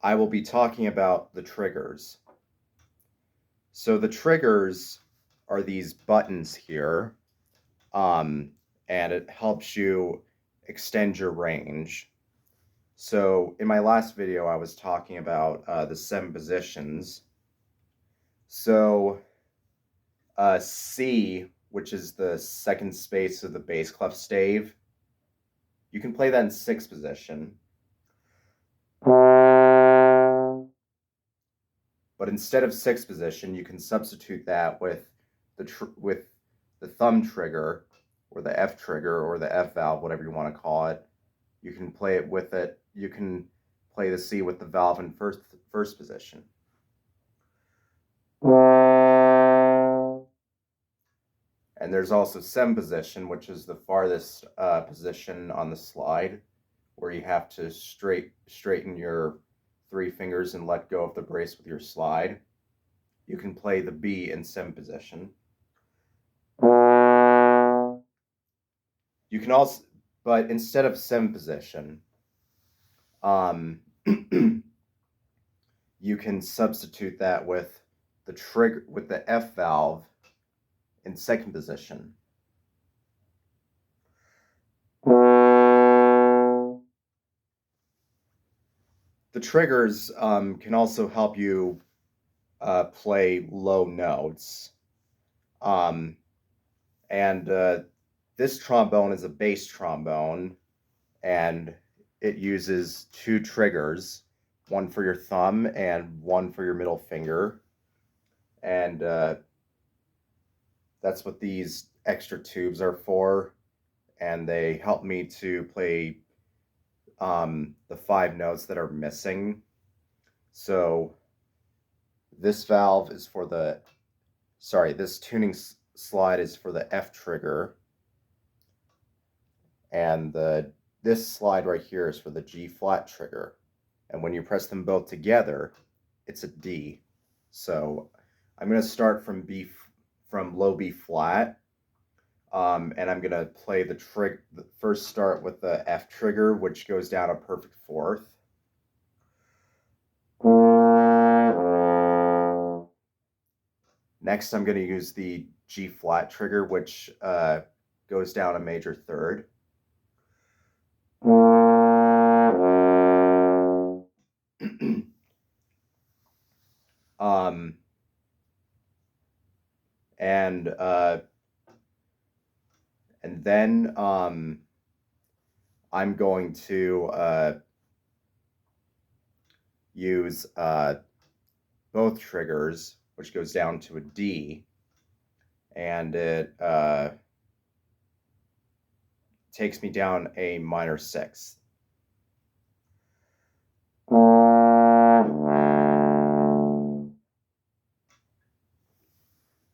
I will be talking about the triggers. So the triggers are these buttons here, um, and it helps you extend your range. So in my last video, I was talking about the 7 positions. So C, which is the second space of the bass clef stave, you can play that in 6th position. But instead of 6th position, you can substitute that with the thumb trigger, or the F trigger, or the F valve, whatever you want to call it. You can play it with it. You can play the C with the valve in first position. And there's also 7th position, which is the farthest position on the slide, where you have to straighten your 3 fingers and let go of the brace with your slide. You can play the B in 7th position. You can also, but instead of 7th position, you can substitute that with the trigger, with the F valve in 2nd position. The triggers can also help you play low notes. And this trombone is a bass trombone, and it uses 2 triggers, one for your thumb and one for your middle finger. And that's what these extra tubes are for. And they help me to play the 5 notes that are missing. So this valve is for the, this tuning slide is for the F trigger. And this slide right here is for the G flat trigger. And when you press them both together, it's a D. So I'm going to start from low B flat, and I'm going to play the first start with the F trigger, which goes down a perfect fourth. Next, I'm going to use the G flat trigger, which goes down a major third. And then I'm going to use both triggers, which goes down to a D, and it takes me down a minor 6th.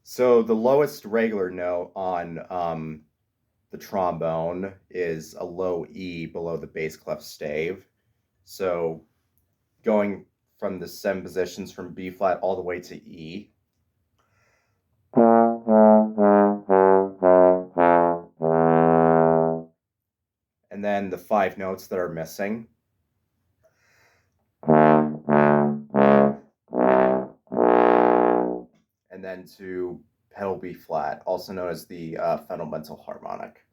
So the lowest regular note on the trombone is a low E below the bass clef stave. So going from the 7 positions from B flat all the way to E. And then the 5 notes that are missing. And then to pedal B flat, also known as the fundamental harmonic.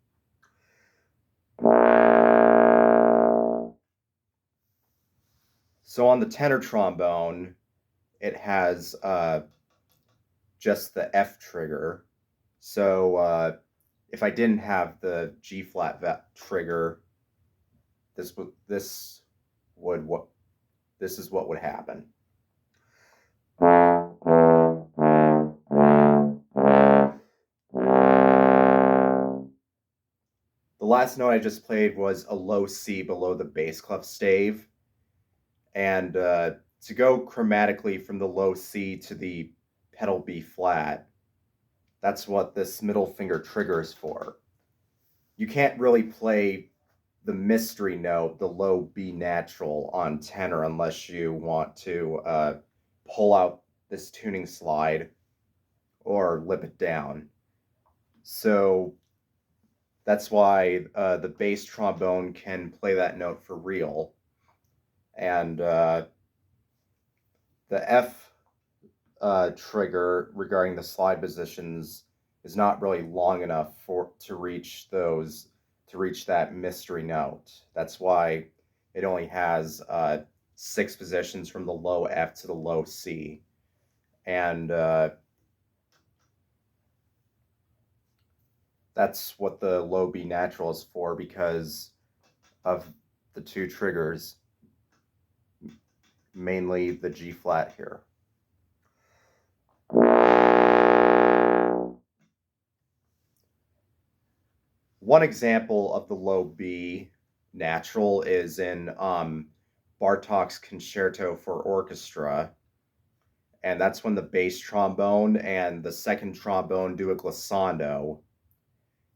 So on the tenor trombone, it has just the F trigger. So if I didn't have the G flat trigger, this is what would happen. The last note I just played was a low C below the bass clef stave. And to go chromatically from the low C to the pedal B flat, that's what this middle finger trigger is for. You can't really play the mystery note, the low B natural, on tenor unless you want to pull out this tuning slide or lip it down. So that's why the bass trombone can play that note for real. And the F trigger regarding the slide positions is not really long enough to reach that mystery note. That's why it only has 6 positions from the low F to the low C. And that's what the low B natural is for, because of the 2 triggers, mainly the G flat here. One example of the low B natural is in Bartók's Concerto for Orchestra, and that's when the bass trombone and the second trombone do a glissando.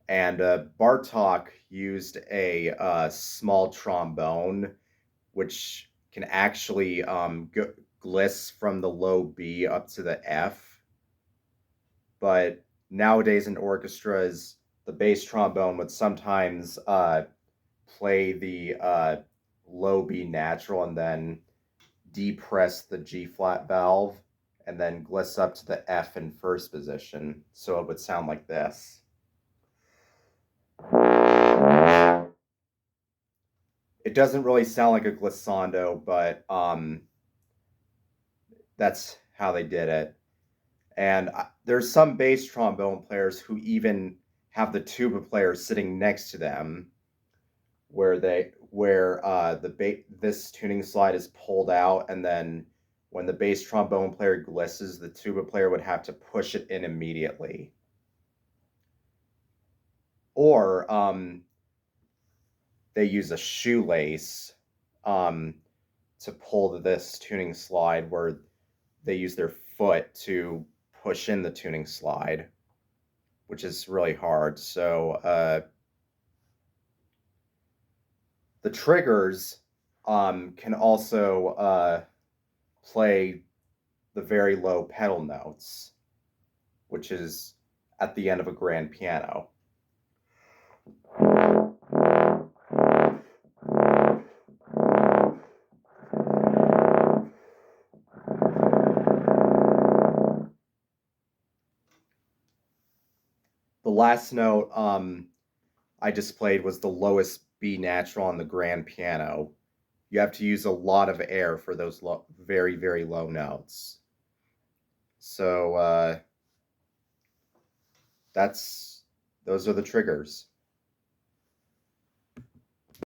And Bartók used a small trombone, which can actually gliss from the low B up to the F. But nowadays in orchestras, the bass trombone would sometimes play the low B natural and then depress the G flat valve and then gliss up to the F in first position. So it would sound like this. It doesn't really sound like a glissando, but that's how they did it. And there's some bass trombone players who even have the tuba player sitting next to them, where this tuning slide is pulled out, and then when the bass trombone player glisses, the tuba player would have to push it in immediately. Or they use a shoelace to pull this tuning slide, where they use their foot to push in the tuning slide, which is really hard. So the triggers can also play the very low pedal notes, which is at the end of a grand piano. The last note I displayed was the lowest B natural on the grand piano. You have to use a lot of air for those very, very low notes. So those are the triggers.